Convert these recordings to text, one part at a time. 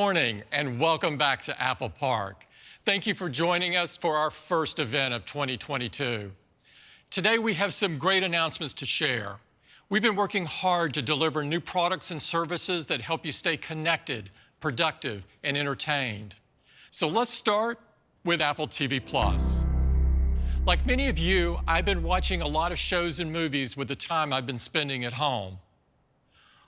morning and welcome back to Apple Park. Thank you for joining us for our first event of 2022. Today we have some great announcements to share. We've been working hard to deliver new products and services that help you stay connected, productive, and entertained. So let's start with Apple TV+. Like many of you, I've been watching a lot of shows and movies with the time I've been spending at home.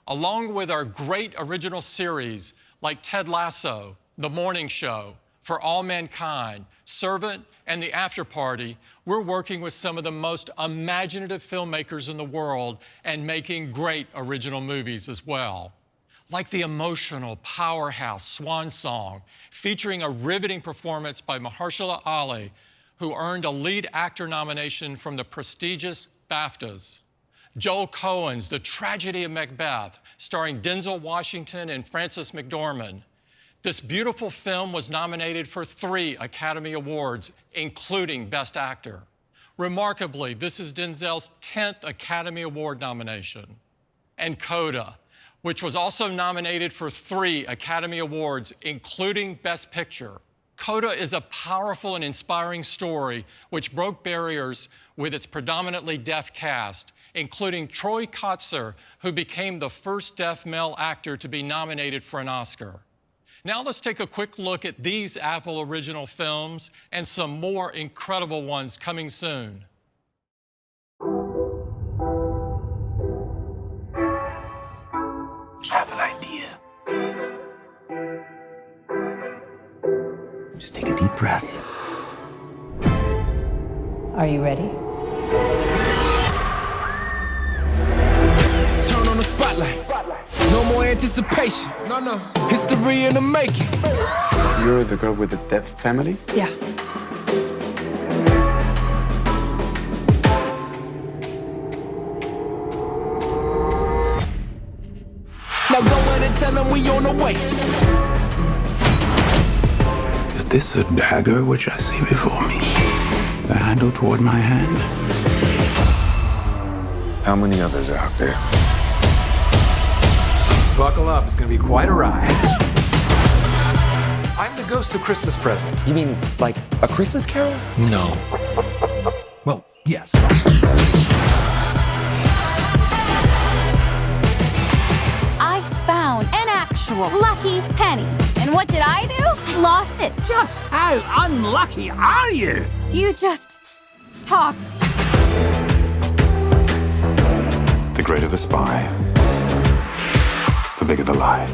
Along with our great original series like Ted Lasso, The Morning Show, For All Mankind, Servant, and The After Party, we're working with some of the most imaginative filmmakers in the world and making great original movies as well. Like the emotional powerhouse Swan Song, featuring a riveting performance by Mahershala Ali, who earned a lead actor nomination from the prestigious BAFTAs. Joel Coen's The Tragedy of Macbeth, starring Denzel Washington and Frances McDormand. This beautiful film was nominated for 3 Academy Awards, including Best Actor. Remarkably, this is Denzel's 10th Academy Award nomination. And Coda, which was also nominated for 3 Academy Awards, including Best Picture. Coda is a powerful and inspiring story which broke barriers with its predominantly deaf cast, including Troy Kotsur, who became the first deaf male actor to be nominated for an Oscar. Now let's take a quick look at these Apple original films and some more incredible ones coming soon. I have an idea. Just take a deep breath. Are you ready? Turn on the spotlight. No more anticipation. No. History in the making. You're the girl with the deaf family? Yeah. Now go in and tell them we on the way. Is this a dagger which I see before me? The handle toward my hand? How many others are out there? Buckle up, it's gonna be quite a ride. I'm the ghost of Christmas present. You mean, like, a Christmas Carol? No. Well, yes. I found an actual lucky penny. And what did I do? I lost it. Just how unlucky are you? You just talked. The greater the spy, the bigger the lie.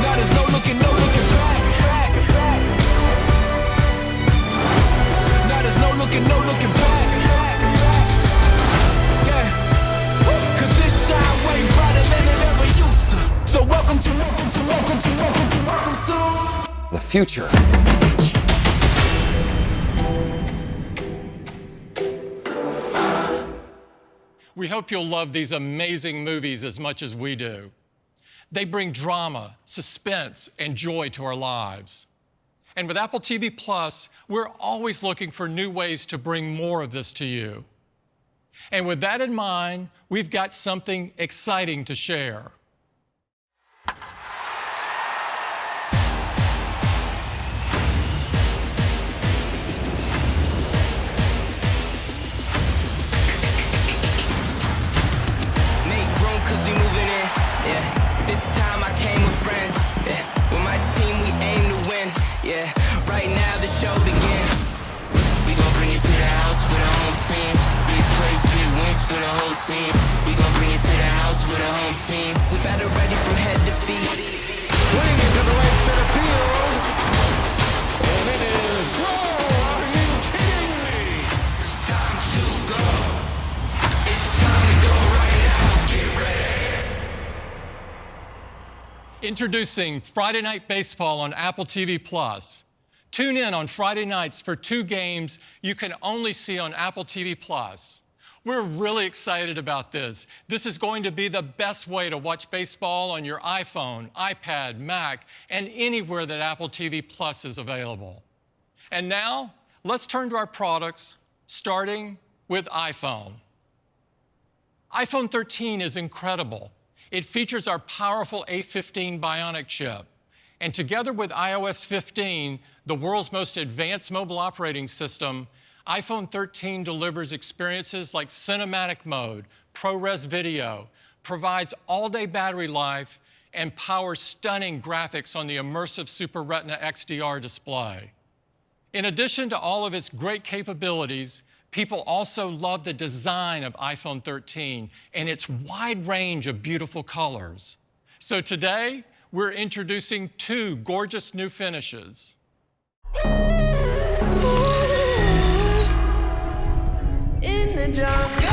Now there's no looking back. Now there's no looking back. So welcome to The future. We hope you'll love these amazing movies as much as we do. They bring drama, suspense, and joy to our lives. And with Apple TV+, we're always looking for new ways to bring more of this to you. And with that in mind, we've got something exciting to share. This time I came with friends, yeah. With my team we aim to win, yeah. Right now the show begin. We gon' bring it to the house for the home team. Big plays, big wins for the whole team. We gon' bring it to the house for the home team. We better ready from head to feet. swing into the right center field. And it is gone. Are you kidding me? It's time to go. It's time to go right now. Get ready. Introducing Friday Night Baseball on Apple TV+. Tune in on Friday nights for 2 games you can only see on Apple TV+. We're really excited about this. This is going to be the best way to watch baseball on your iPhone, iPad, Mac, and anywhere that Apple TV Plus is available. And now, let's turn to our products, starting with iPhone. iPhone 13 is incredible. It features our powerful A15 Bionic chip. And together with iOS 15, the world's most advanced mobile operating system, iPhone 13 delivers experiences like cinematic mode, ProRes video, provides all-day battery life, and powers stunning graphics on the immersive Super Retina XDR display. In addition to all of its great capabilities, people also love the design of iPhone 13 and its wide range of beautiful colors. So today, we're introducing two gorgeous new finishes. In the jungle,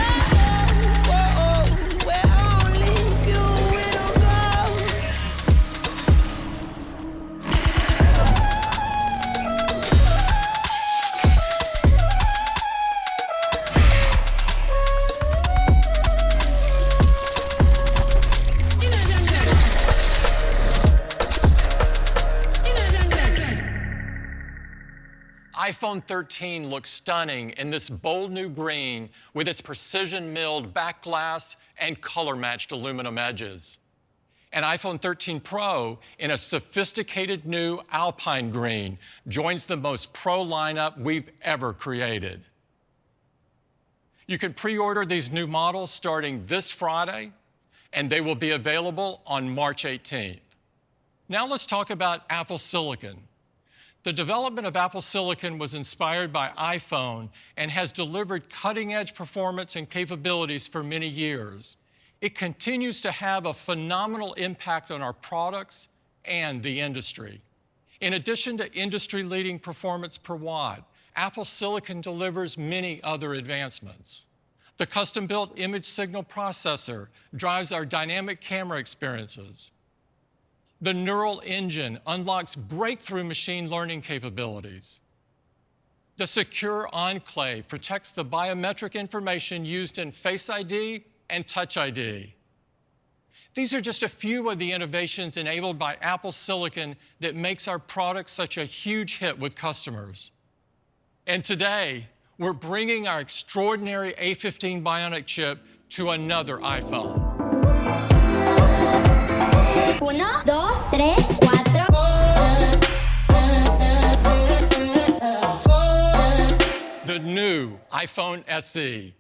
where only you will go. iPhone 13 looks stunning in this bold new green with its precision milled back glass and color-matched aluminum edges. And iPhone 13 Pro in a sophisticated new Alpine green joins the most pro lineup we've ever created. You can pre-order these new models starting this Friday, and they will be available on March 18th. Now let's talk about Apple Silicon. The development of Apple Silicon was inspired by iPhone and has delivered cutting-edge performance and capabilities for many years. It continues to have a phenomenal impact on our products and the industry. In addition to industry-leading performance per watt, Apple Silicon delivers many other advancements. The custom-built image signal processor drives our dynamic camera experiences. The Neural Engine unlocks breakthrough machine learning capabilities. The Secure Enclave protects the biometric information used in Face ID and Touch ID. These are just a few of the innovations enabled by Apple Silicon that makes our products such a huge hit with customers. And today, we're bringing our extraordinary A15 Bionic chip to another iPhone. 1, 2, 3, 4. The new iPhone SE.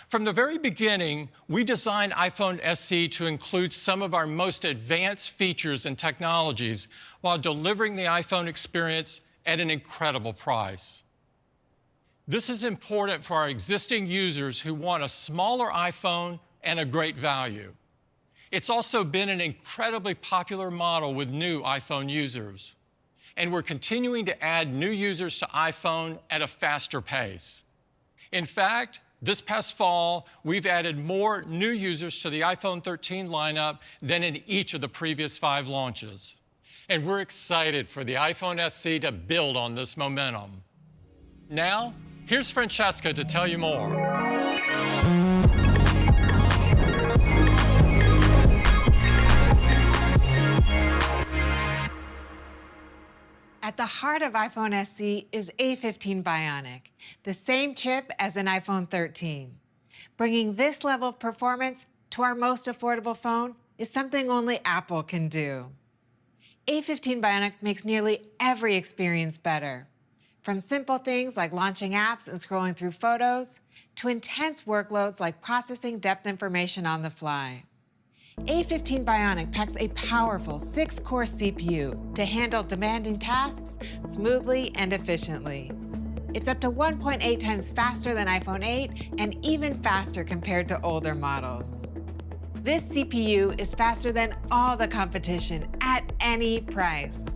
From the very beginning, we designed iPhone SE to include some of our most advanced features and technologies while delivering the iPhone experience at an incredible price. This is important for our existing users who want a smaller iPhone and a great value. It's also been an incredibly popular model with new iPhone users. And we're continuing to add new users to iPhone at a faster pace. In fact, this past fall, we've added more new users to the iPhone 13 lineup than in each of the previous 5 launches. And we're excited for the iPhone SE to build on this momentum. Now, here's Francesca to tell you more. At the heart of iPhone SE is A15 Bionic, the same chip as in iPhone 13. Bringing this level of performance to our most affordable phone is something only Apple can do. A15 Bionic makes nearly every experience better. From simple things like launching apps and scrolling through photos, to intense workloads like processing depth information on the fly. A15 Bionic packs a powerful 6-core CPU to handle demanding tasks smoothly and efficiently. It's up to 1.8 times faster than iPhone 8 and even faster compared to older models. This CPU is faster than all the competition at any price.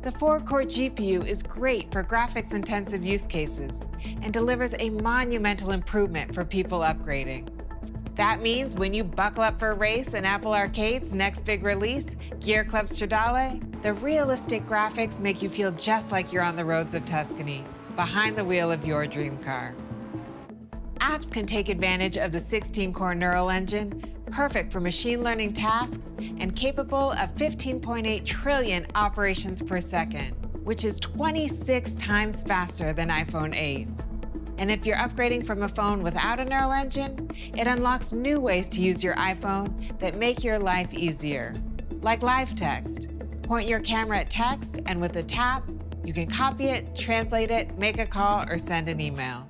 The 4-core GPU is great for graphics-intensive use cases and delivers a monumental improvement for people upgrading. That means when you buckle up for a race in Apple Arcade's next big release, Gear Club Stradale, the realistic graphics make you feel just like you're on the roads of Tuscany, behind the wheel of your dream car. apps can take advantage of the 16-core neural engine, perfect for machine learning tasks and capable of 15.8 trillion operations per second, which is 26 times faster than iPhone 8. And if you're upgrading from a phone without a neural engine, it unlocks new ways to use your iPhone that make your life easier, like live text. Point your camera at text, and with a tap, you can copy it, translate it, make a call, or send an email.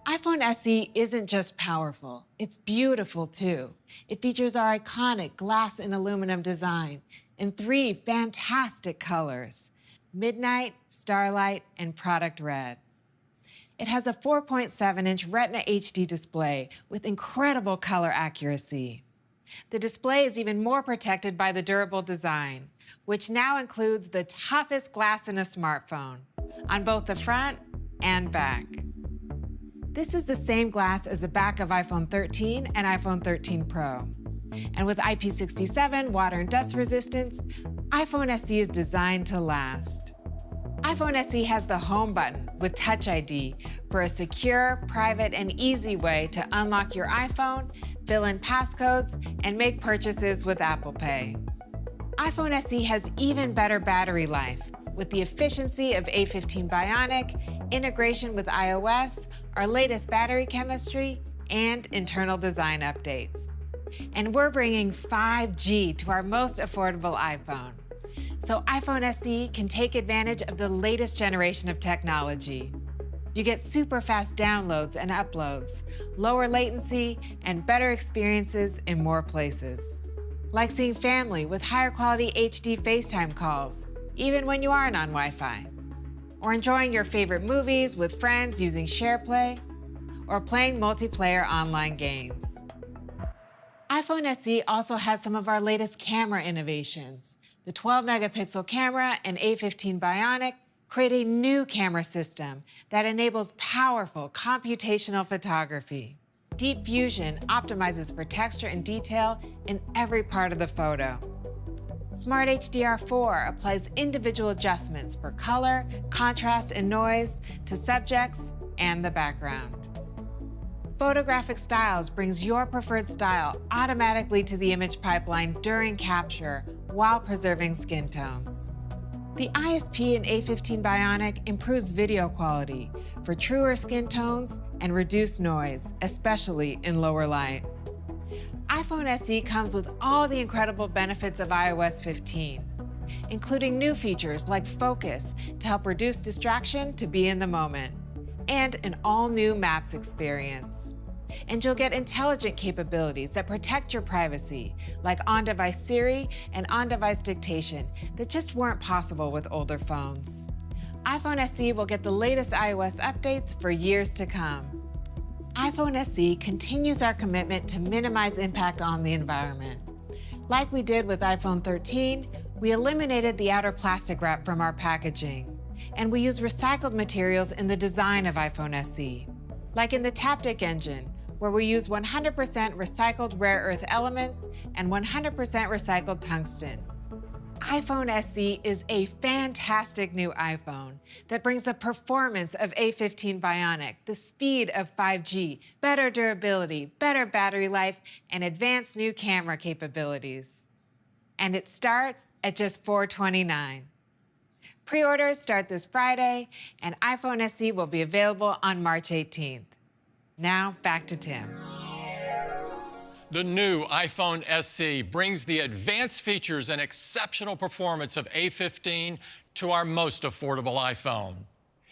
iPhone SE isn't just powerful, it's beautiful too. It features our iconic glass and aluminum design in 3 fantastic colors: Midnight, Starlight, and Product Red. It has a 4.7-inch Retina HD display with incredible color accuracy. The display is even more protected by the durable design, which now includes the toughest glass in a smartphone, on both the front and back. This is the same glass as the back of iPhone 13 and iPhone 13 Pro. And with IP67 water and dust resistance, iPhone SE is designed to last. iPhone SE has the Home button with Touch ID for a secure, private, and easy way to unlock your iPhone, fill in passcodes, and make purchases with Apple Pay. iPhone SE has even better battery life with the efficiency of A15 Bionic, integration with iOS, our latest battery chemistry, and internal design updates. And we're bringing 5G to our most affordable iPhone. So iPhone SE can take advantage of the latest generation of technology. You get super fast downloads and uploads, lower latency, and better experiences in more places. Like seeing family with higher quality HD FaceTime calls, even when you aren't on Wi-Fi. Or enjoying your favorite movies with friends using SharePlay, or playing multiplayer online games. iPhone SE also has some of our latest camera innovations. The 12-megapixel camera and A15 Bionic create a new camera system that enables powerful computational photography. Deep Fusion optimizes for texture and detail in every part of the photo. Smart HDR4 applies individual adjustments for color, contrast, and noise to subjects and the background. Photographic Styles brings your preferred style automatically to the image pipeline during capture while preserving skin tones. The ISP in A15 Bionic improves video quality for truer skin tones and reduced noise, especially in lower light. iPhone SE comes with all the incredible benefits of iOS 15, including new features like Focus to help reduce distraction to be in the moment, and an all-new Maps experience. And you'll get intelligent capabilities that protect your privacy, like on-device Siri and on-device dictation that just weren't possible with older phones. iPhone SE will get the latest iOS updates for years to come. iPhone SE continues our commitment to minimize impact on the environment. Like we did with iPhone 13, we eliminated the outer plastic wrap from our packaging, and we use recycled materials in the design of iPhone SE, like in the Taptic engine, where we use 100% recycled rare earth elements and 100% recycled tungsten. iPhone SE is a fantastic new iPhone that brings the performance of A15 Bionic, the speed of 5G, better durability, better battery life, and advanced new camera capabilities. And it starts at just $429. Pre-orders start this Friday, and iPhone SE will be available on March 18th. Now, back to Tim. The new iPhone SE brings the advanced features and exceptional performance of A15 to our most affordable iPhone.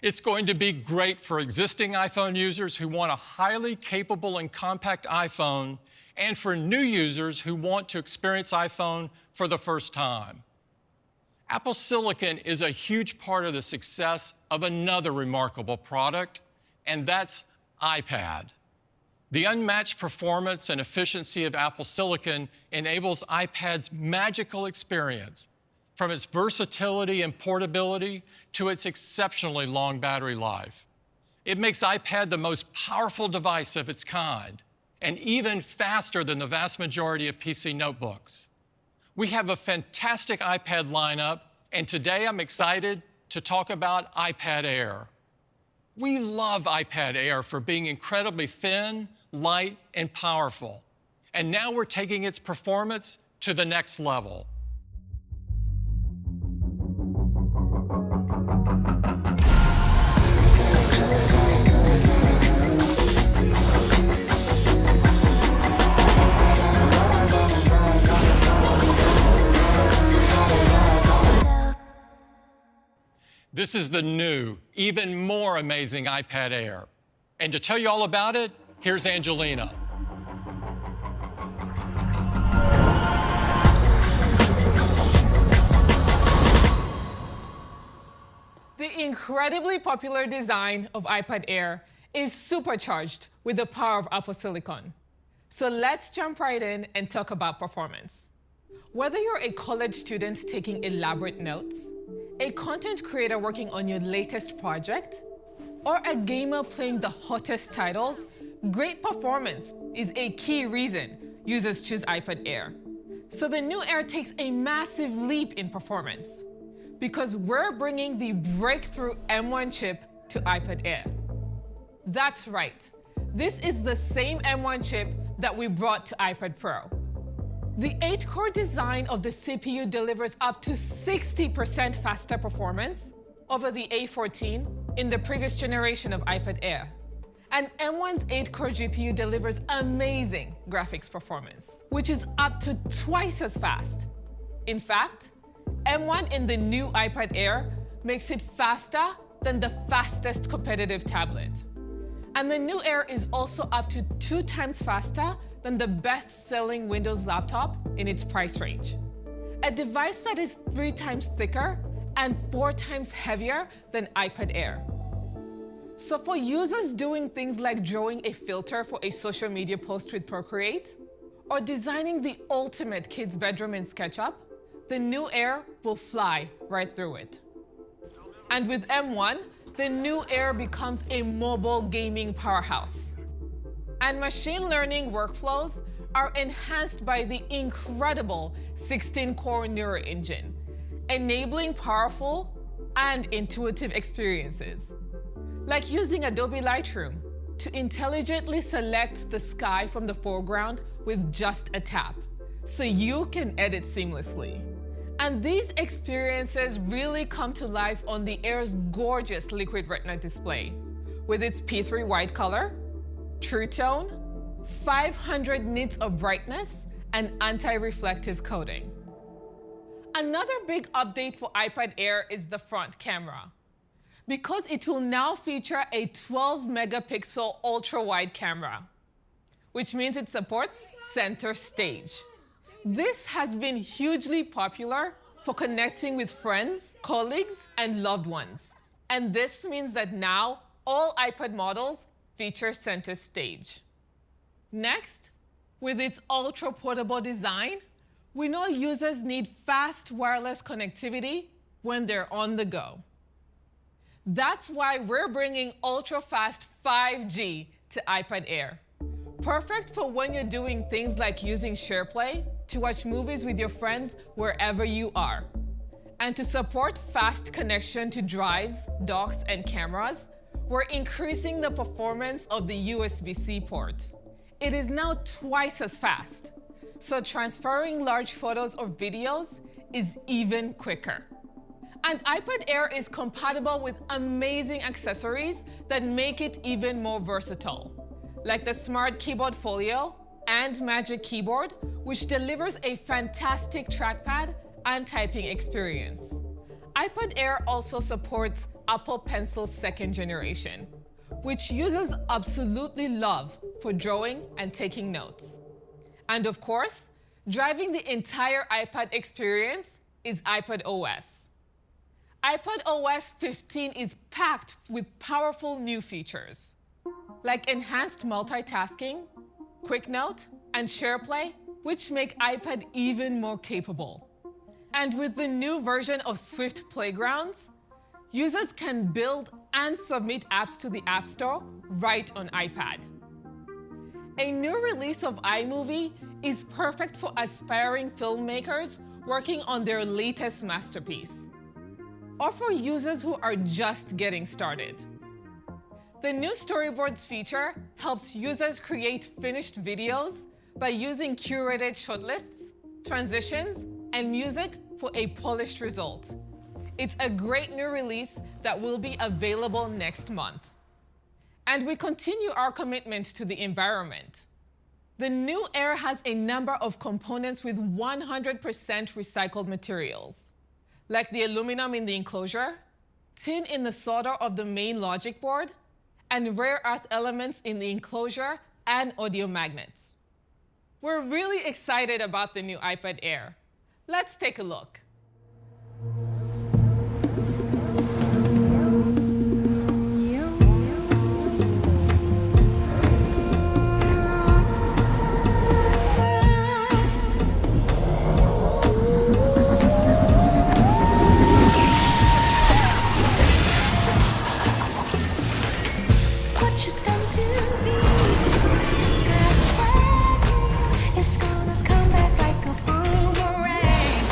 It's going to be great for existing iPhone users who want a highly capable and compact iPhone, and for new users who want to experience iPhone for the first time. Apple Silicon is a huge part of the success of another remarkable product, and that's iPad. The unmatched performance and efficiency of Apple Silicon enables iPad's magical experience, from its versatility and portability to its exceptionally long battery life. It makes iPad the most powerful device of its kind, and even faster than the vast majority of PC notebooks. We have a fantastic iPad lineup, and today I'm excited to talk about iPad Air. We love iPad Air for being incredibly thin, light, and powerful. And now we're taking its performance to the next level. This is the new, even more amazing iPad Air. And to tell you all about it, here's Angelina. The incredibly popular design of iPad Air is supercharged with the power of Apple Silicon. So let's jump right in and talk about performance. Whether you're a college student taking elaborate notes, a content creator working on your latest project, or a gamer playing the hottest titles, great performance is a key reason users choose iPad Air. So the new Air takes a massive leap in performance because we're bringing the breakthrough M1 chip to iPad Air. That's right. This is the same M1 chip that we brought to iPad Pro. The 8-core design of the CPU delivers up to 60% faster performance over the A14 in the previous generation of iPad Air. And M1's 8-core GPU delivers amazing graphics performance, which is up to twice as fast. In fact, M1 in the new iPad Air makes it faster than the fastest competitive tablet. And the new Air is also up to 2 times faster than the best-selling Windows laptop in its price range. A device that is 3 times thicker and 4 times heavier than iPad Air. So for users doing things like drawing a filter for a social media post with Procreate, or designing the ultimate kid's bedroom in SketchUp, the new Air will fly right through it. And with M1, the new Air becomes a mobile gaming powerhouse. And machine learning workflows are enhanced by the incredible 16-core Neural Engine, enabling powerful and intuitive experiences. Like using Adobe Lightroom to intelligently select the sky from the foreground with just a tap, so you can edit seamlessly. And these experiences really come to life on the Air's gorgeous Liquid Retina display, with its P3 white color, True Tone, 500 nits of brightness, and anti-reflective coating. Another big update for iPad Air is the front camera, because it will now feature a 12-megapixel ultra-wide camera, which means it supports center stage. This has been hugely popular for connecting with friends, colleagues, and loved ones. And this means that now all iPad models feature center stage. Next, with its ultra-portable design, we know users need fast wireless connectivity when they're on the go. That's why we're bringing ultra-fast 5G to iPad Air. Perfect for when you're doing things like using SharePlay to watch movies with your friends wherever you are. And to support fast connection to drives, docks, and cameras, we're increasing the performance of the USB-C port. It is now twice as fast, so transferring large photos or videos is even quicker. And iPad Air is compatible with amazing accessories that make it even more versatile, like the Smart Keyboard Folio and Magic Keyboard, which delivers a fantastic trackpad and typing experience. iPad Air also supports Apple Pencil 2nd generation, which users absolutely love for drawing and taking notes. And of course, driving the entire iPad experience is iPad OS. iPad OS 15 is packed with powerful new features, like enhanced multitasking, Quick Note, and SharePlay, which make iPad even more capable. And with the new version of Swift Playgrounds, users can build and submit apps to the App Store right on iPad. A new release of iMovie is perfect for aspiring filmmakers working on their latest masterpiece, or for users who are just getting started. The new Storyboards feature helps users create finished videos by using curated shortlists, transitions, and music for a polished result. It's a great new release that will be available next month. And we continue our commitment to the environment. The new Air has a number of components with 100% recycled materials, like the aluminum in the enclosure, tin in the solder of the main logic board, and rare earth elements in the enclosure and audio magnets. We're really excited about the new iPad Air. Let's take a look. What you done to me? I swear to you, it's gonna come back like a boomerang.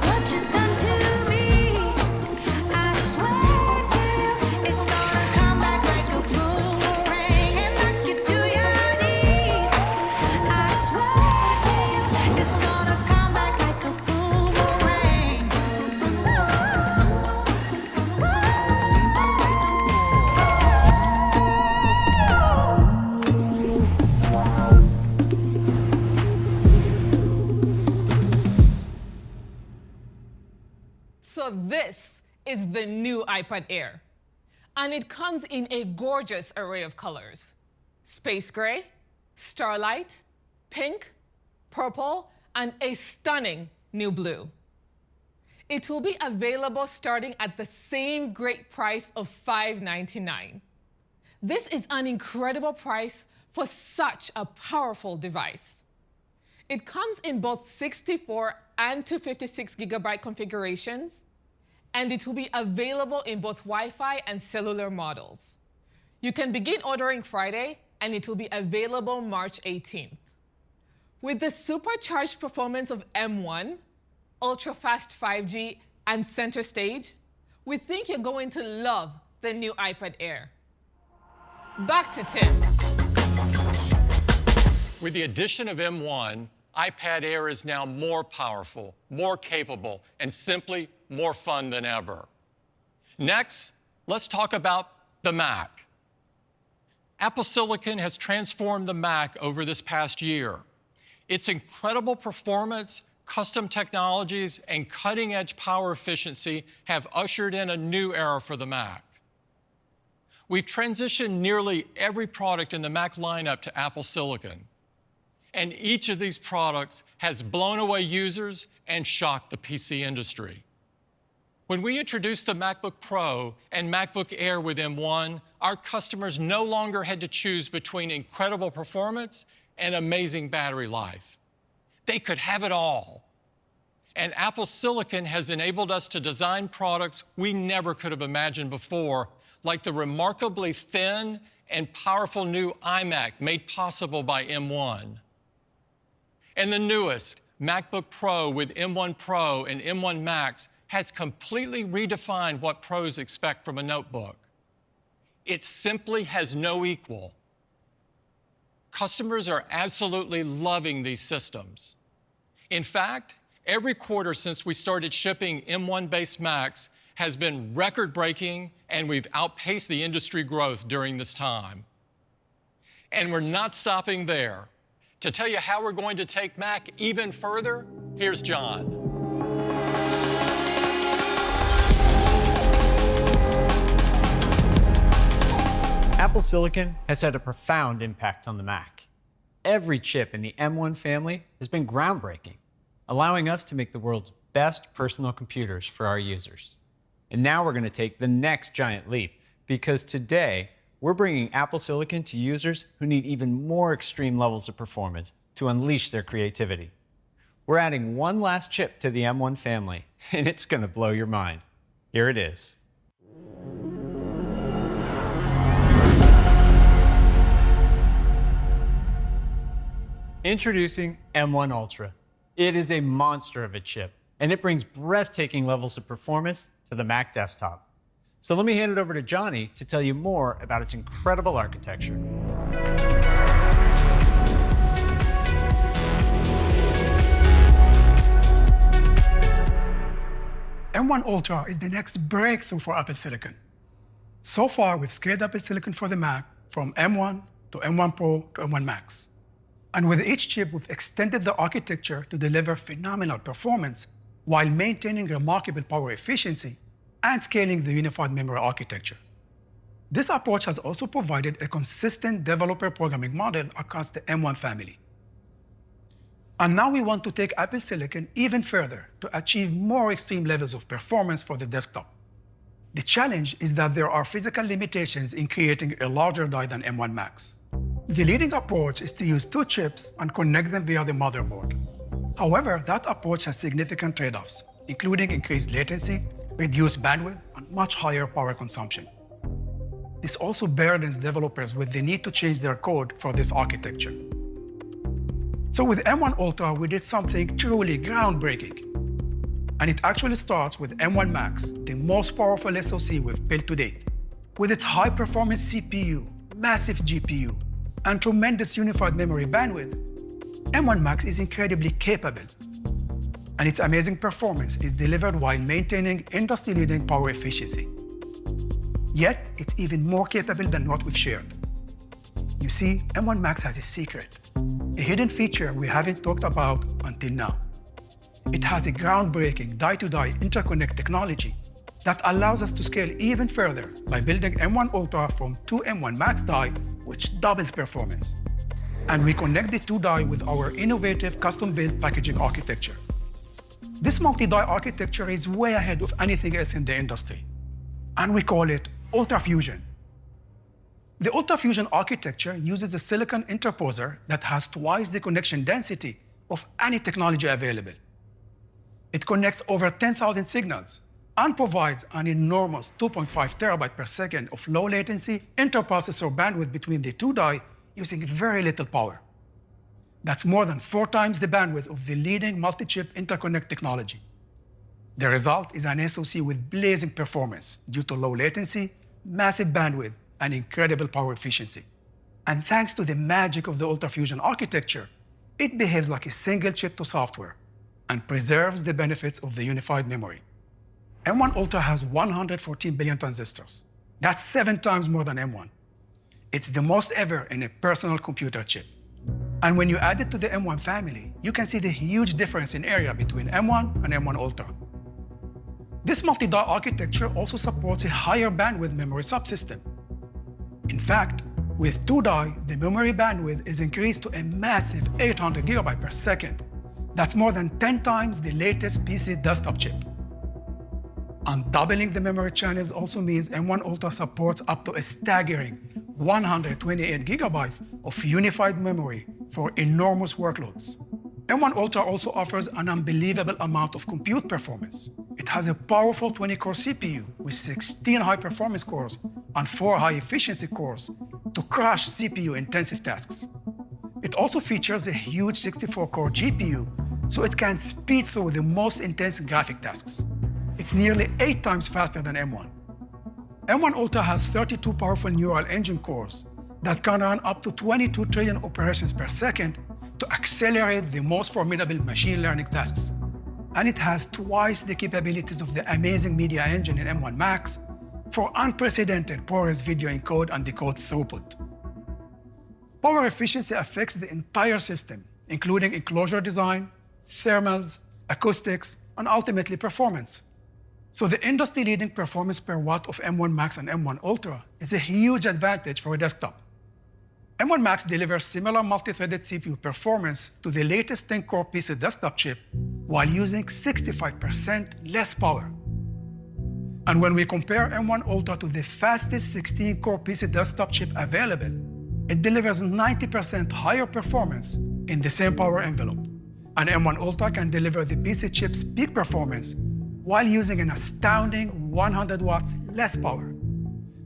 What you done to me? I swear to you, it's gonna come back like a boomerang and knock you to your knees. I swear to you, it's gonna come back like a boomerang. So this is the new iPad Air. And it comes in a gorgeous array of colors: space gray, starlight, pink, purple, and a stunning new blue. It will be available starting at the same great price of $599. This is an incredible price for such a powerful device. It comes in both 64 and 256 gigabyte configurations, and it will be available in both Wi-Fi and cellular models. You can begin ordering Friday, and it will be available March 18th. With the supercharged performance of M1, ultra-fast 5G, and center stage, we think you're going to love the new iPad Air. Back to Tim. With the addition of M1, iPad Air is now more powerful, more capable, and simply more fun than ever. Next, let's talk about the Mac. Apple Silicon has transformed the Mac over this past year. Its incredible performance, custom technologies, and cutting-edge power efficiency have ushered in a new era for the Mac. We've transitioned nearly every product in the Mac lineup to Apple Silicon. And each of these products has blown away users and shocked the PC industry. When we introduced the MacBook Pro and MacBook Air with M1, our customers no longer had to choose between incredible performance and amazing battery life. They could have it all. And Apple Silicon has enabled us to design products we never could have imagined before, like the remarkably thin and powerful new iMac made possible by M1. And the newest MacBook Pro with M1 Pro and M1 Max has completely redefined what pros expect from a notebook. It simply has no equal. Customers are absolutely loving these systems. In fact, every quarter since we started shipping M1-based Macs has been record-breaking, and we've outpaced the industry growth during this time. And we're not stopping there. To tell you how we're going to take Mac even further, here's John. Apple Silicon has had a profound impact on the Mac. Every chip in the M1 family has been groundbreaking, allowing us to make the world's best personal computers for our users. And now we're going to take the next giant leap, because today we're bringing Apple Silicon to users who need even more extreme levels of performance to unleash their creativity. We're adding one last chip to the M1 family, and it's going to blow your mind. Here it is. Introducing M1 Ultra. It is a monster of a chip, and it brings breathtaking levels of performance to the Mac desktop. So let me hand it over to Johnny to tell you more about its incredible architecture. M1 Ultra is the next breakthrough for Apple Silicon. So far, we've scaled Apple Silicon for the Mac from M1 to M1 Pro to M1 Max. And with each chip, we've extended the architecture to deliver phenomenal performance while maintaining remarkable power efficiency and scaling the unified memory architecture. This approach has also provided a consistent developer programming model across the M1 family. And now we want to take Apple Silicon even further to achieve more extreme levels of performance for the desktop. The challenge is that there are physical limitations in creating a larger die than M1 Max. The leading approach is to use two chips and connect them via the motherboard. However, that approach has significant trade-offs, including increased latency, reduced bandwidth, and much higher power consumption. This also burdens developers with the need to change their code for this architecture. So with M1 Ultra, we did something truly groundbreaking. And it actually starts with M1 Max, the most powerful SoC we've built to date. With its high-performance CPU, massive GPU, and tremendous unified memory bandwidth, M1 Max is incredibly capable. And its amazing performance is delivered while maintaining industry-leading power efficiency. Yet, it's even more capable than what we've shared. You see, M1 Max has a secret, a hidden feature we haven't talked about until now. It has a groundbreaking die-to-die interconnect technology that allows us to scale even further by building M1 Ultra from two M1 Max die, which doubles performance. And we connect the two die with our innovative custom-built packaging architecture. This multi-die architecture is way ahead of anything else in the industry, and we call it Ultra Fusion. The Ultra Fusion architecture uses a silicon interposer that has twice the connection density of any technology available. It connects over 10,000 signals and provides an enormous 2.5 terabyte per second of low latency interprocessor bandwidth between the two die using very little power. That's more than 4 times the bandwidth of the leading multi-chip interconnect technology. The result is an SoC with blazing performance due to low latency, massive bandwidth, and incredible power efficiency. And thanks to the magic of the Ultra Fusion architecture, it behaves like a single chip to software and preserves the benefits of the unified memory. M1 Ultra has 114 billion transistors. That's 7 times more than M1. It's the most ever in a personal computer chip. And when you add it to the M1 family, you can see the huge difference in area between M1 and M1 Ultra. This multi-die architecture also supports a higher bandwidth memory subsystem. In fact, with 2 die, the memory bandwidth is increased to a massive 800 gigabytes per second. That's more than 10 times the latest PC desktop chip. And doubling the memory channels also means M1 Ultra supports up to a staggering 128 gigabytes of unified memory for enormous workloads. M1 Ultra also offers an unbelievable amount of compute performance. It has a powerful 20-core CPU with 16 high-performance cores and 4 high-efficiency cores to crush CPU-intensive tasks. It also features a huge 64-core GPU, so it can speed through the most intense graphic tasks. It's nearly 8 times faster than M1. M1 Ultra has 32 powerful neural engine cores that can run up to 22 trillion operations per second to accelerate the most formidable machine learning tasks. And it has twice the capabilities of the amazing media engine in M1 Max for unprecedented ProRes video encode and decode throughput. Power efficiency affects the entire system, including enclosure design, thermals, acoustics, and ultimately performance. So the industry-leading performance per watt of M1 Max and M1 Ultra is a huge advantage for a desktop. M1 Max delivers similar multi-threaded CPU performance to the latest 10-core PC desktop chip while using 65% less power. And when we compare M1 Ultra to the fastest 16-core PC desktop chip available, it delivers 90% higher performance in the same power envelope. An M1 Ultra can deliver the PC chip's peak performance while using an astounding 100 watts less power.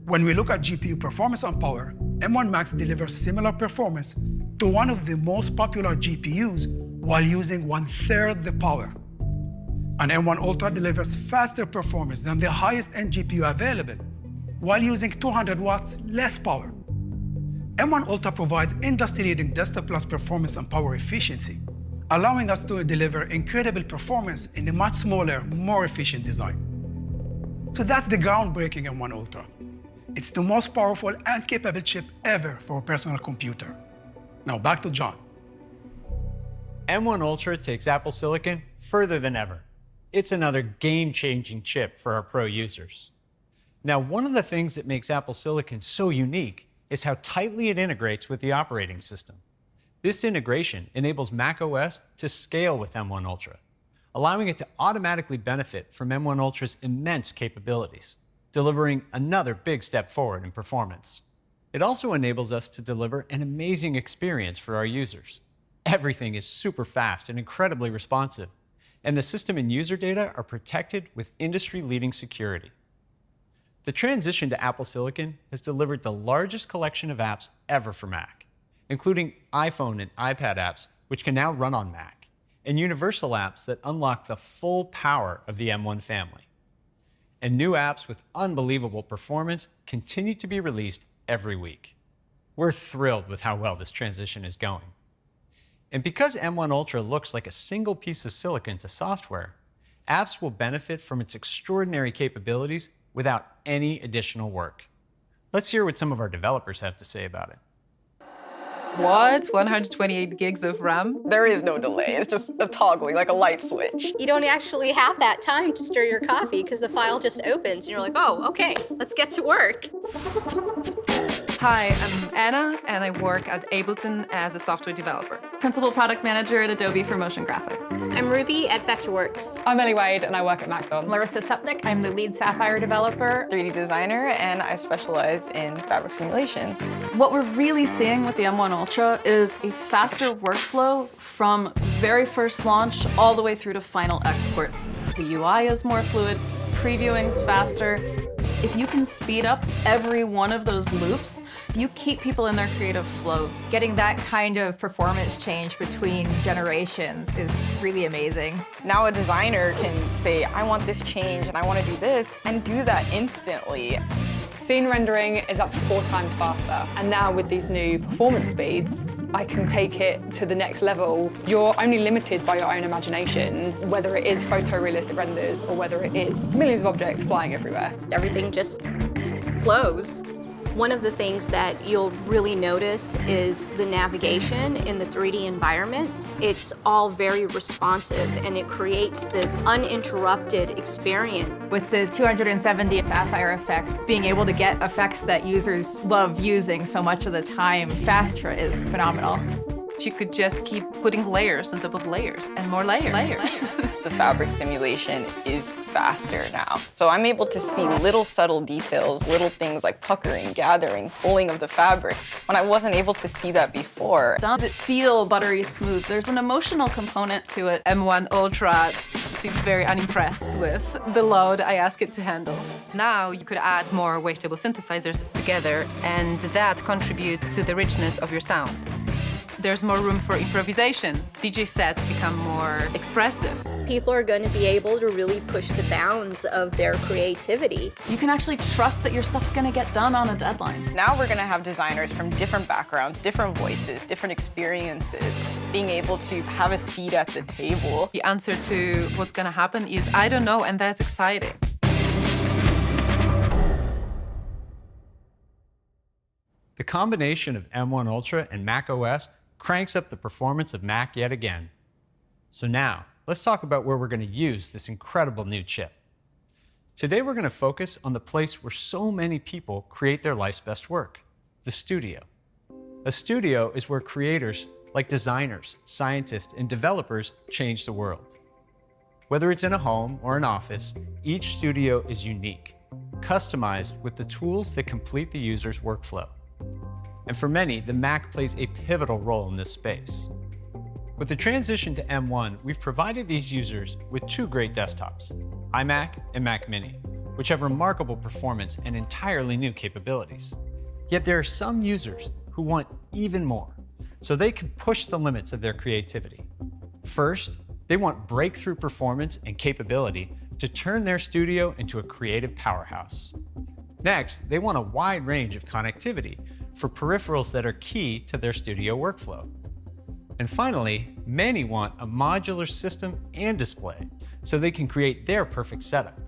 When we look at GPU performance and power, M1 Max delivers similar performance to one of the most popular GPUs while using 1/3 the power. An M1 Ultra delivers faster performance than the highest-end GPU available while using 200 watts less power. M1 Ultra provides industry-leading desktop class performance and power efficiency, allowing us to deliver incredible performance in a much smaller, more efficient design. So that's the groundbreaking M1 Ultra. It's the most powerful and capable chip ever for a personal computer. Now back to John. M1 Ultra takes Apple Silicon further than ever. It's another game-changing chip for our pro users. Now, one of the things that makes Apple Silicon so unique is how tightly it integrates with the operating system. This integration enables macOS to scale with M1 Ultra, allowing it to automatically benefit from M1 Ultra's immense capabilities, delivering another big step forward in performance. It also enables us to deliver an amazing experience for our users. Everything is super fast and incredibly responsive, and the system and user data are protected with industry-leading security. The transition to Apple Silicon has delivered the largest collection of apps ever for Mac, including iPhone and iPad apps, which can now run on Mac, and universal apps that unlock the full power of the M1 family. And new apps with unbelievable performance continue to be released every week. We're thrilled with how well this transition is going. And because M1 Ultra looks like a single piece of silicon to software, apps will benefit from its extraordinary capabilities without any additional work. Let's hear what some of our developers have to say about it. What? 128 gigs of RAM? There is no delay. It's just a toggling, like a light switch. You don't actually have that time to stir your coffee because the file just opens and you're like, oh, okay, let's get to work. Hi, I'm Anna, and I work at Ableton as a software developer. Principal product manager at Adobe for motion graphics. I'm Ruby at Vectorworks. I'm Ellie Wade, and I work at Maxon. Larissa Supnik, I'm the lead Sapphire developer. 3D designer, and I specialize in fabric simulation. What we're really seeing with the M1 Ultra is a faster workflow from very first launch all the way through to final export. The UI is more fluid, previewing's faster. If you can speed up every one of those loops, you keep people in their creative flow. Getting that kind of performance change between generations is really amazing. Now a designer can say, I want this change and I want to do this, and do that instantly. Scene rendering is up to 4 times faster. And now with these new performance speeds, I can take it to the next level. You're only limited by your own imagination, whether it is photorealistic renders or whether it is millions of objects flying everywhere. Everything just flows. One of the things that you'll really notice is the navigation in the 3D environment. It's all very responsive and it creates this uninterrupted experience. With the 270 Sapphire effects, being able to get effects that users love using so much of the time faster is phenomenal. You could just keep putting layers on top of layers and more layers. The fabric simulation is faster now. So I'm able to see little subtle details, little things like puckering, gathering, pulling of the fabric, when I wasn't able to see that before. Does it feel buttery smooth? There's an emotional component to it. M1 Ultra seems very unimpressed with the load I ask it to handle. Now you could add more wavetable synthesizers together, and that contributes to the richness of your sound. There's more room for improvisation. DJ sets become more expressive. People are going to be able to really push the bounds of their creativity. You can actually trust that your stuff's going to get done on a deadline. Now we're going to have designers from different backgrounds, different voices, different experiences, being able to have a seat at the table. The answer to what's going to happen is, I don't know, and that's exciting. The combination of M1 Ultra and macOS cranks up the performance of Mac yet again. So now, let's talk about where we're going to use this incredible new chip. Today we're going to focus on the place where so many people create their life's best work, the studio. A studio is where creators, like designers, scientists, and developers, change the world. Whether it's in a home or an office, each studio is unique, customized with the tools that complete the user's workflow. And for many, the Mac plays a pivotal role in this space. With the transition to M1, we've provided these users with two great desktops, iMac and Mac Mini, which have remarkable performance and entirely new capabilities. Yet there are some users who want even more, so they can push the limits of their creativity. First, they want breakthrough performance and capability to turn their studio into a creative powerhouse. Next, they want a wide range of connectivity for peripherals that are key to their studio workflow. And finally, many want a modular system and display so they can create their perfect setup.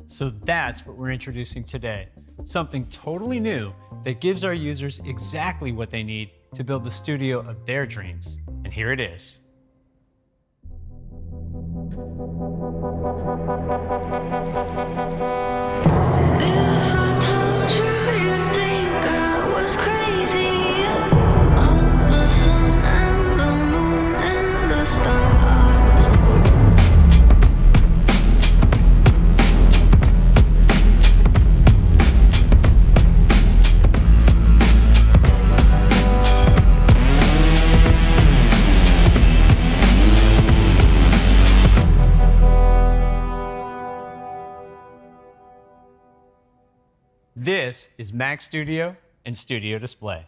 So that's what we're introducing today, something totally new that gives our users exactly what they need to build the studio of their dreams. And here it is. If I told you, you'd think I was crazy. The sun and the moon and the stars. This is Mac Studio and Studio Display.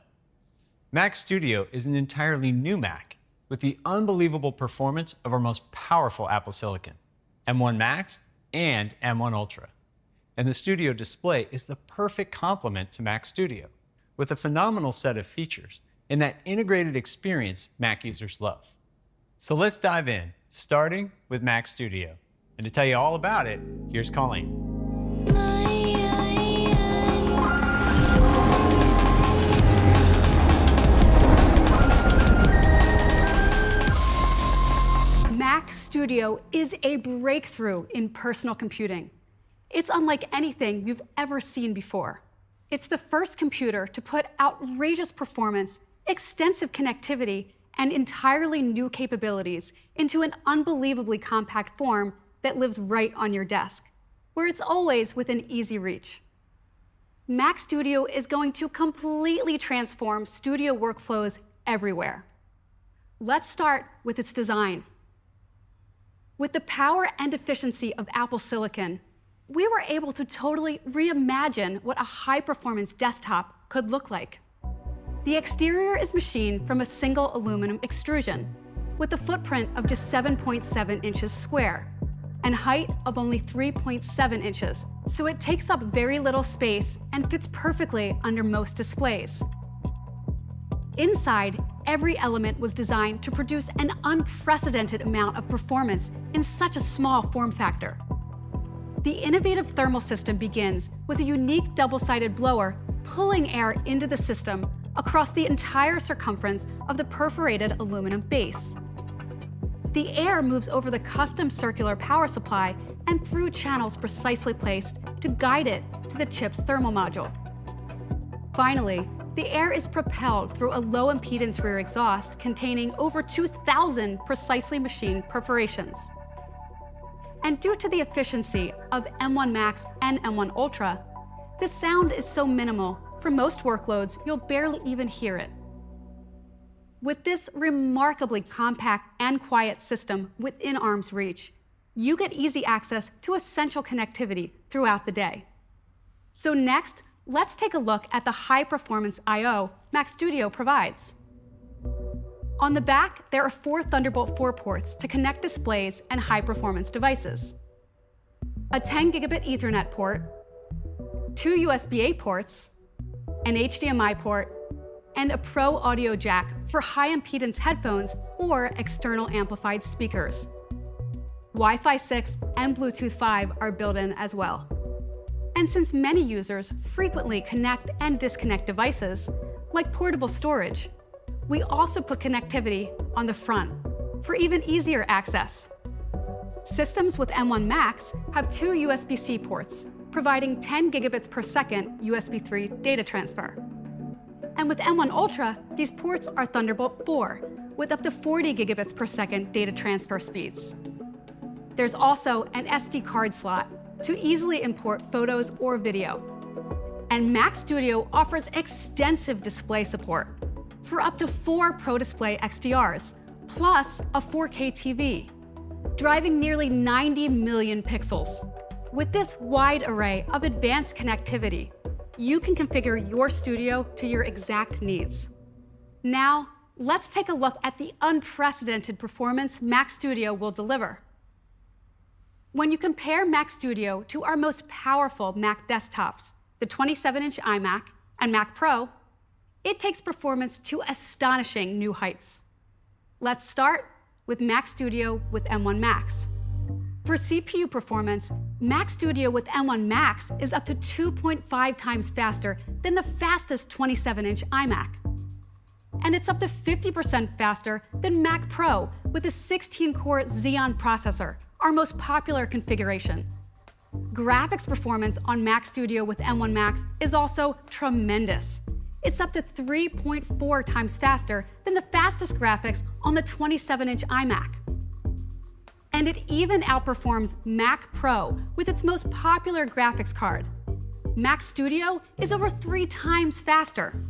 Mac Studio is an entirely new Mac with the unbelievable performance of our most powerful Apple Silicon, M1 Max and M1 Ultra. And the Studio Display is the perfect complement to Mac Studio, with a phenomenal set of features and that integrated experience Mac users love. So let's dive in, starting with Mac Studio. And to tell you all about it, here's Colleen. Mac Studio is a breakthrough in personal computing. It's unlike anything you've ever seen before. It's the first computer to put outrageous performance, extensive connectivity, and entirely new capabilities into an unbelievably compact form that lives right on your desk, where it's always within easy reach. Mac Studio is going to completely transform studio workflows everywhere. Let's start with its design. With the power and efficiency of Apple Silicon, we were able to totally reimagine what a high-performance desktop could look like. The exterior is machined from a single aluminum extrusion, with a footprint of just 7.7 inches square, and height of only 3.7 inches, so it takes up very little space and fits perfectly under most displays. Inside, every element was designed to produce an unprecedented amount of performance in such a small form factor. The innovative thermal system begins with a unique double-sided blower pulling air into the system across the entire circumference of the perforated aluminum base. The air moves over the custom circular power supply and through channels precisely placed to guide it to the chip's thermal module. Finally, the air is propelled through a low-impedance rear exhaust containing over 2,000 precisely machined perforations. And due to the efficiency of M1 Max and M1 Ultra, the sound is so minimal, for most workloads, you'll barely even hear it. With this remarkably compact and quiet system within arm's reach, you get easy access to essential connectivity throughout the day. So next, let's take a look at the high-performance I/O Mac Studio provides. On the back, there are 4 Thunderbolt 4 ports to connect displays and high-performance devices, a 10 gigabit Ethernet port, 2 USB-A ports, an HDMI port, and a Pro audio jack for high-impedance headphones or external amplified speakers. Wi-Fi 6 and Bluetooth 5 are built in as well. And since many users frequently connect and disconnect devices, like portable storage, we also put connectivity on the front for even easier access. Systems with M1 Max have 2 USB-C ports, providing 10 gigabits per second USB 3 data transfer. And with M1 Ultra, these ports are Thunderbolt 4, with up to 40 gigabits per second data transfer speeds. There's also an SD card slot to easily import photos or video. And Mac Studio offers extensive display support for up to 4 Pro Display XDRs, plus a 4K TV, driving nearly 90 million pixels. With this wide array of advanced connectivity, you can configure your studio to your exact needs. Now, let's take a look at the unprecedented performance Mac Studio will deliver. When you compare Mac Studio to our most powerful Mac desktops, the 27-inch iMac and Mac Pro, it takes performance to astonishing new heights. Let's start with Mac Studio with M1 Max. For CPU performance, Mac Studio with M1 Max is up to 2.5 times faster than the fastest 27-inch iMac. And it's up to 50% faster than Mac Pro with a 16-core Xeon processor, our most popular configuration. Graphics performance on Mac Studio with M1 Max is also tremendous. It's up to 3.4 times faster than the fastest graphics on the 27-inch iMac. And it even outperforms Mac Pro with its most popular graphics card. Mac Studio is over 3 times faster.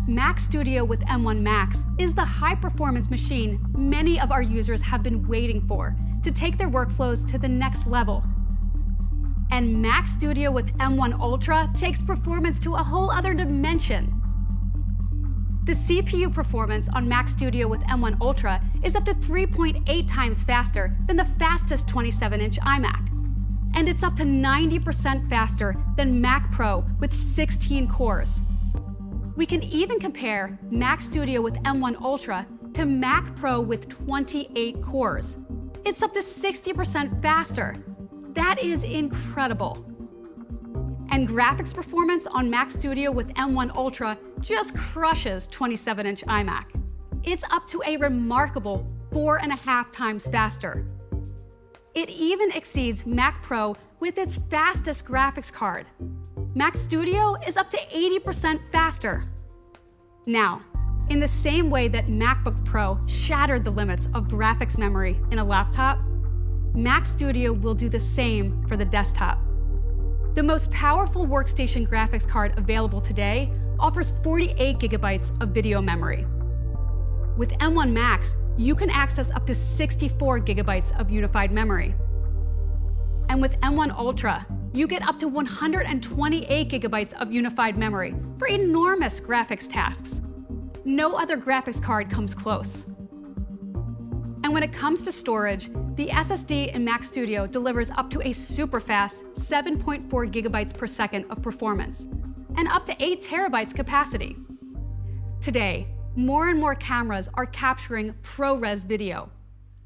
Mac Studio with M1 Max is the high-performance machine many of our users have been waiting for to take their workflows to the next level. And Mac Studio with M1 Ultra takes performance to a whole other dimension. The CPU performance on Mac Studio with M1 Ultra is up to 3.8 times faster than the fastest 27-inch iMac. And it's up to 90% faster than Mac Pro with 16 cores. We can even compare Mac Studio with M1 Ultra to Mac Pro with 28 cores. It's up to 60% faster. That is incredible. And graphics performance on Mac Studio with M1 Ultra just crushes 27-inch iMac. It's up to a remarkable 4.5 times faster. It even exceeds Mac Pro with its fastest graphics card. Mac Studio is up to 80% faster. Now, in the same way that MacBook Pro shattered the limits of graphics memory in a laptop, Mac Studio will do the same for the desktop. The most powerful workstation graphics card available today offers 48 gigabytes of video memory. With M1 Max, you can access up to 64 gigabytes of unified memory. And with M1 Ultra, you get up to 128 gigabytes of unified memory for enormous graphics tasks. No other graphics card comes close. And when it comes to storage, the SSD in Mac Studio delivers up to a super fast 7.4 gigabytes per second of performance and up to 8 terabytes capacity. Today, more and more cameras are capturing ProRes video,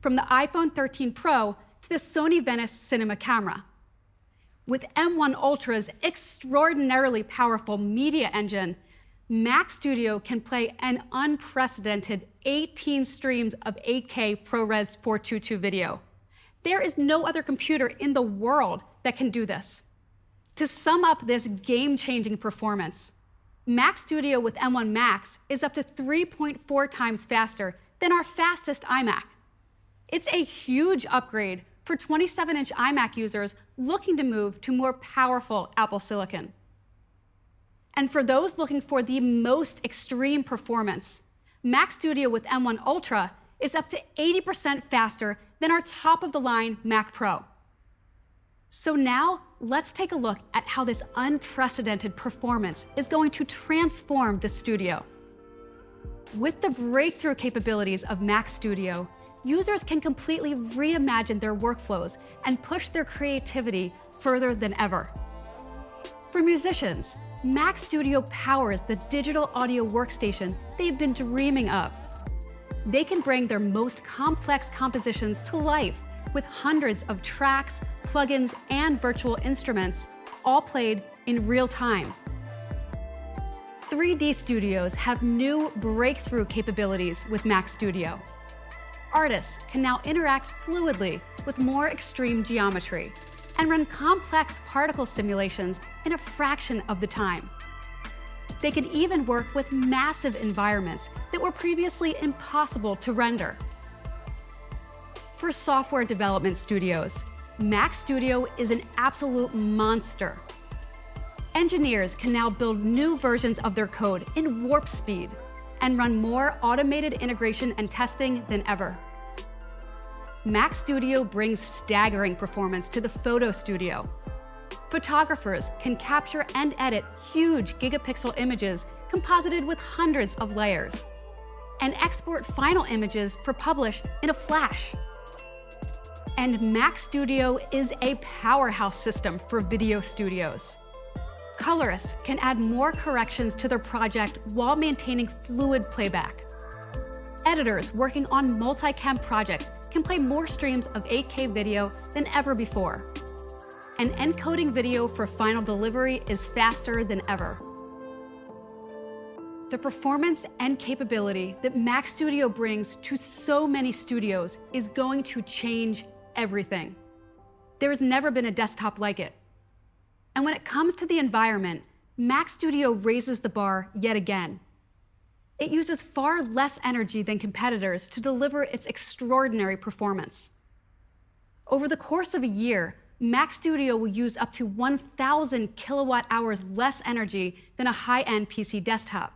from the iPhone 13 Pro to the Sony Venice Cinema camera. With M1 Ultra's extraordinarily powerful media engine, Mac Studio can play an unprecedented 18 streams of 8K ProRes 422 video. There is no other computer in the world that can do this. To sum up this game-changing performance, Mac Studio with M1 Max is up to 3.4 times faster than our fastest iMac. It's a huge upgrade for 27-inch iMac users looking to move to more powerful Apple Silicon. And for those looking for the most extreme performance, Mac Studio with M1 Ultra is up to 80% faster than our top-of-the-line Mac Pro. So now, let's take a look at how this unprecedented performance is going to transform the studio. With the breakthrough capabilities of Mac Studio, users can completely reimagine their workflows and push their creativity further than ever. For musicians, Mac Studio powers the digital audio workstation they've been dreaming of. They can bring their most complex compositions to life with hundreds of tracks, plugins, and virtual instruments, all played in real time. 3D studios have new breakthrough capabilities with Mac Studio. Artists can now interact fluidly with more extreme geometry and run complex particle simulations in a fraction of the time. They can even work with massive environments that were previously impossible to render. For software development studios, Mac Studio is an absolute monster. Engineers can now build new versions of their code in warp speed and run more automated integration and testing than ever. Mac Studio brings staggering performance to the photo studio. Photographers can capture and edit huge gigapixel images composited with hundreds of layers, and export final images for publish in a flash. And Mac Studio is a powerhouse system for video studios. Colorists can add more corrections to their project while maintaining fluid playback. Editors working on multicam projects can play more streams of 8K video than ever before. And encoding video for final delivery is faster than ever. The performance and capability that Mac Studio brings to so many studios is going to change everything. There has never been a desktop like it. And when it comes to the environment, Mac Studio raises the bar yet again. It uses far less energy than competitors to deliver its extraordinary performance. Over the course of a year, Mac Studio will use up to 1,000 kilowatt hours less energy than a high-end PC desktop.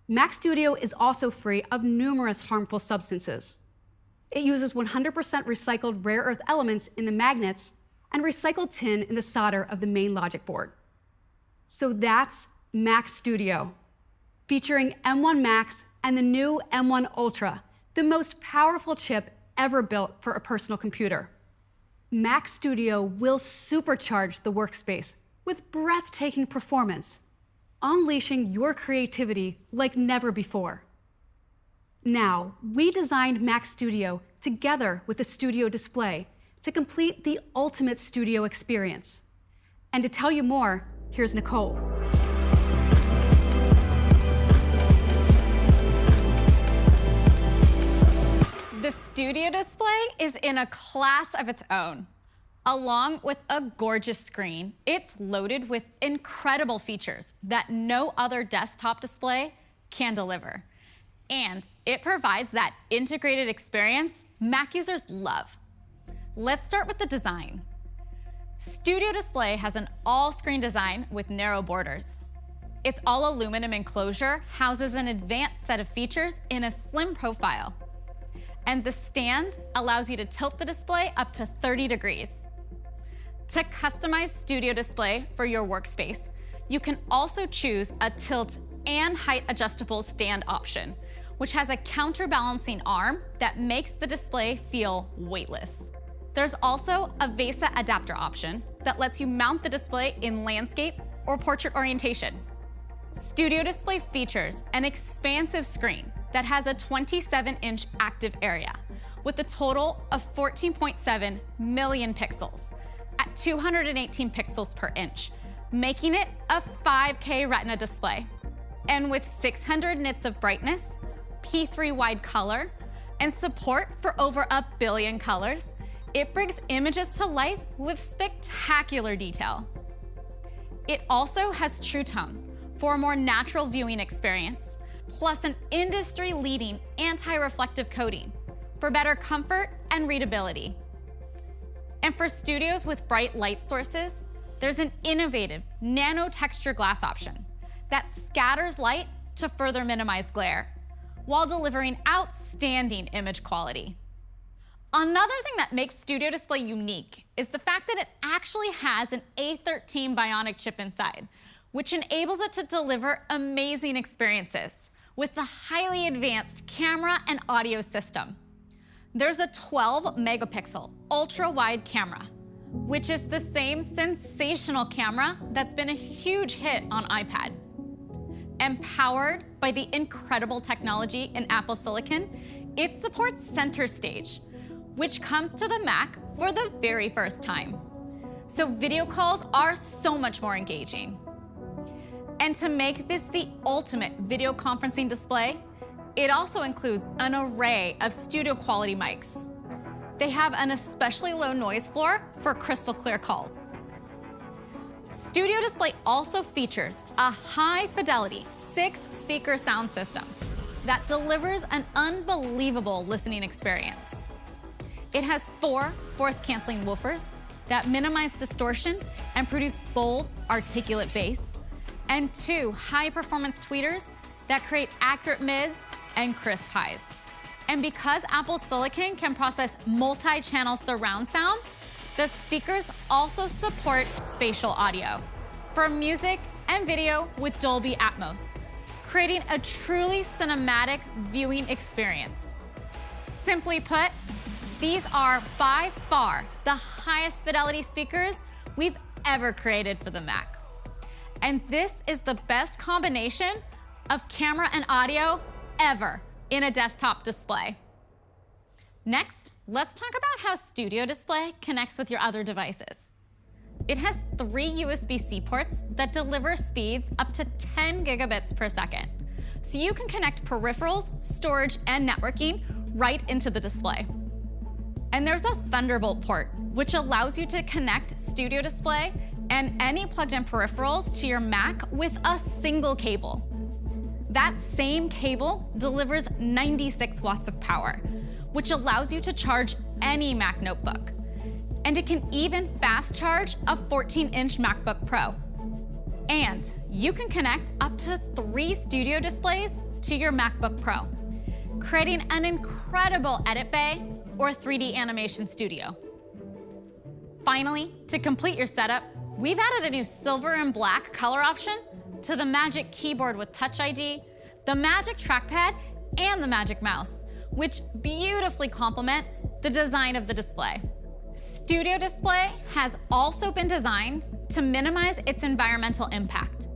Mac Studio is also free of numerous harmful substances. It uses 100% recycled rare earth elements in the magnets and recycled tin in the solder of the main logic board. So that's Mac Studio, featuring M1 Max and the new M1 Ultra, the most powerful chip ever built for a personal computer. Mac Studio will supercharge the workspace with breathtaking performance, unleashing your creativity like never before. Now, we designed Mac Studio together with the Studio Display to complete the ultimate studio experience. And to tell you more, here's Nicole. The Studio Display is in a class of its own. Along with a gorgeous screen, it's loaded with incredible features that no other desktop display can deliver. And it provides that integrated experience Mac users love. Let's start with the design. Studio Display has an all-screen design with narrow borders. Its all-aluminum enclosure houses an advanced set of features in a slim profile. And the stand allows you to tilt the display up to 30 degrees. To customize Studio Display for your workspace, you can also choose a tilt and height adjustable stand option, which has a counterbalancing arm that makes the display feel weightless. There's also a VESA adapter option that lets you mount the display in landscape or portrait orientation. Studio Display features an expansive screen that has a 27-inch active area with a total of 14.7 million pixels at 218 pixels per inch, making it a 5K Retina display. And with 600 nits of brightness, P3 wide color, and support for over 1 billion colors, it brings images to life with spectacular detail. It also has True Tone for a more natural viewing experience, plus an industry-leading anti-reflective coating for better comfort and readability. And for studios with bright light sources, there's an innovative nano-texture glass option that scatters light to further minimize glare, while delivering outstanding image quality. Another thing that makes Studio Display unique is the fact that it actually has an A13 Bionic chip inside, which enables it to deliver amazing experiences with the highly advanced camera and audio system. There's a 12 megapixel ultra-wide camera, which is the same sensational camera that's been a huge hit on iPad. And powered by the incredible technology in Apple Silicon, it supports Center Stage, which comes to the Mac for the very first time. So video calls are so much more engaging. And to make this the ultimate video conferencing display, it also includes an array of studio quality mics. They have an especially low noise floor for crystal clear calls. Studio Display also features a high-fidelity 6-speaker sound system that delivers an unbelievable listening experience. It has 4 force-canceling woofers that minimize distortion and produce bold, articulate bass, and 2 high-performance tweeters that create accurate mids and crisp highs. And because Apple Silicon can process multi-channel surround sound, the speakers also support spatial audio for music and video with Dolby Atmos, creating a truly cinematic viewing experience. Simply put, these are by far the highest fidelity speakers we've ever created for the Mac. And this is the best combination of camera and audio ever in a desktop display. Next, let's talk about how Studio Display connects with your other devices. It has 3 USB-C ports that deliver speeds up to 10 gigabits per second. So you can connect peripherals, storage, and networking right into the display. And there's a Thunderbolt port, which allows you to connect Studio Display and any plugged-in peripherals to your Mac with a single cable. That same cable delivers 96 watts of power, which allows you to charge any Mac notebook. And it can even fast charge a 14-inch MacBook Pro. And you can connect up to 3 Studio Displays to your MacBook Pro, creating an incredible edit bay or 3D animation studio. Finally, to complete your setup, we've added a new silver and black color option to the Magic Keyboard with Touch ID, the Magic Trackpad, and the Magic Mouse, which beautifully complement the design of the display. Studio Display has also been designed to minimize its environmental impact.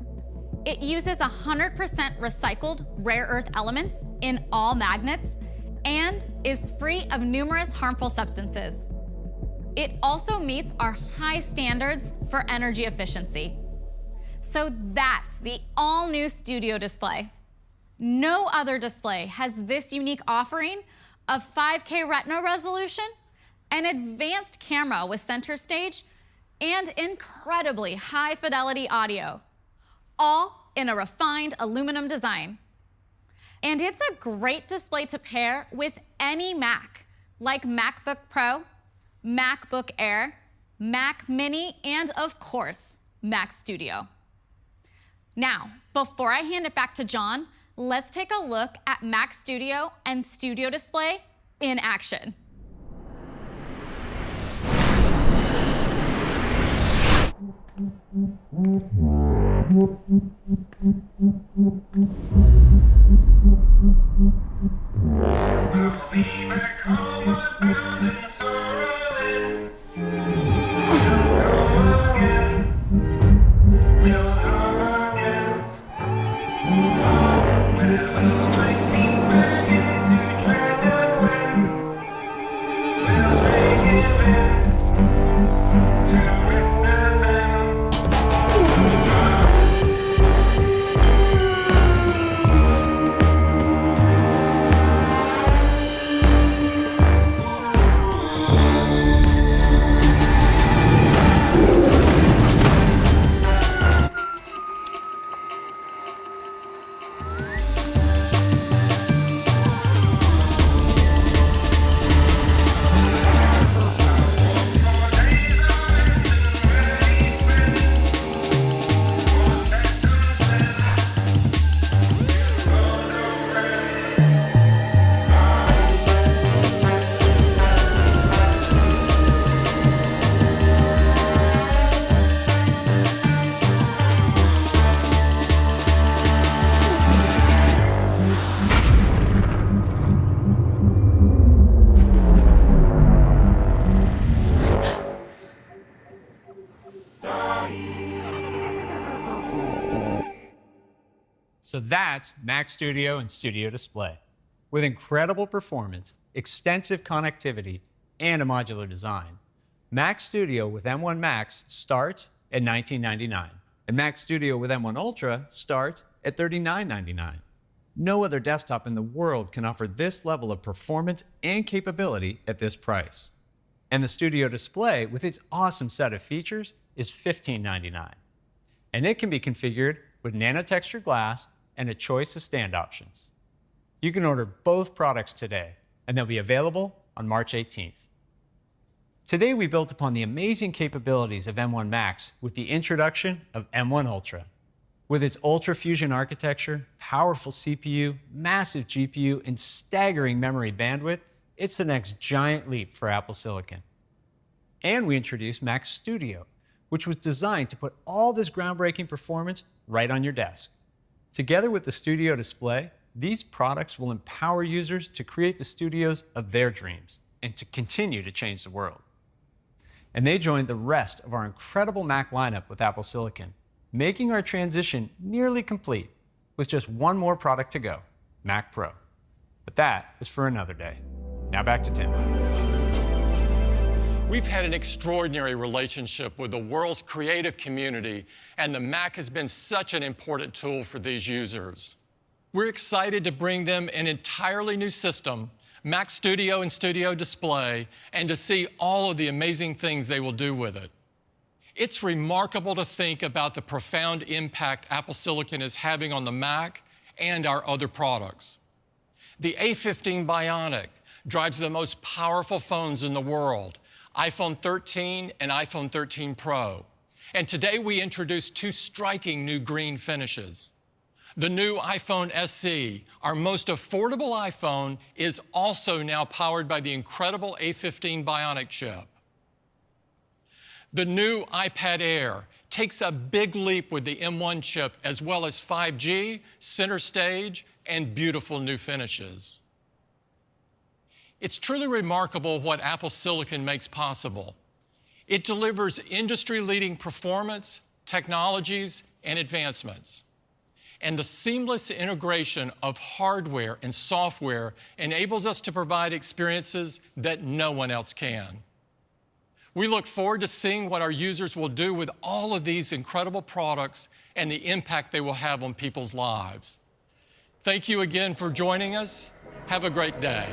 It uses 100% recycled rare earth elements in all magnets and is free of numerous harmful substances. It also meets our high standards for energy efficiency. So that's the all-new Studio Display. No other display has this unique offering of 5K Retina resolution, an advanced camera with center stage, and incredibly high-fidelity audio, all in a refined aluminum design. And it's a great display to pair with any Mac, like MacBook Pro, MacBook Air, Mac Mini, and of course, Mac Studio. Now, before I hand it back to John, let's take a look at Mac Studio and Studio Display in action. So that's Mac Studio and Studio Display. With incredible performance, extensive connectivity, and a modular design, Mac Studio with M1 Max starts at $1999, and Mac Studio with M1 Ultra starts at $39.99. No other desktop in the world can offer this level of performance and capability at this price. And the Studio Display, with its awesome set of features, is $15.99. And it can be configured with nanotexture glass and a choice of stand options. You can order both products today, and they'll be available on March 18th. Today, we built upon the amazing capabilities of M1 Max with the introduction of M1 Ultra. With its Ultra Fusion architecture, powerful CPU, massive GPU, and staggering memory bandwidth, it's the next giant leap for Apple Silicon. And we introduced Mac Studio, which was designed to put all this groundbreaking performance right on your desk. Together with the Studio Display, these products will empower users to create the studios of their dreams and to continue to change the world. And they joined the rest of our incredible Mac lineup with Apple Silicon, making our transition nearly complete with just one more product to go, Mac Pro. But that is for another day. Now back to Tim. We've had an extraordinary relationship with the world's creative community, and the Mac has been such an important tool for these users. We're excited to bring them an entirely new system, Mac Studio and Studio Display, and to see all of the amazing things they will do with it. It's remarkable to think about the profound impact Apple Silicon is having on the Mac and our other products. The A15 Bionic drives the most powerful phones in the world, iPhone 13 and iPhone 13 Pro. And today we introduced two striking new green finishes. The new iPhone SE, our most affordable iPhone, is also now powered by the incredible A15 Bionic chip. The new iPad Air takes a big leap with the M1 chip, as well as 5G, center stage, and beautiful new finishes. It's truly remarkable what Apple Silicon makes possible. It delivers industry-leading performance, technologies, and advancements. And the seamless integration of hardware and software enables us to provide experiences that no one else can. We look forward to seeing what our users will do with all of these incredible products and the impact they will have on people's lives. Thank you again for joining us. Have a great day.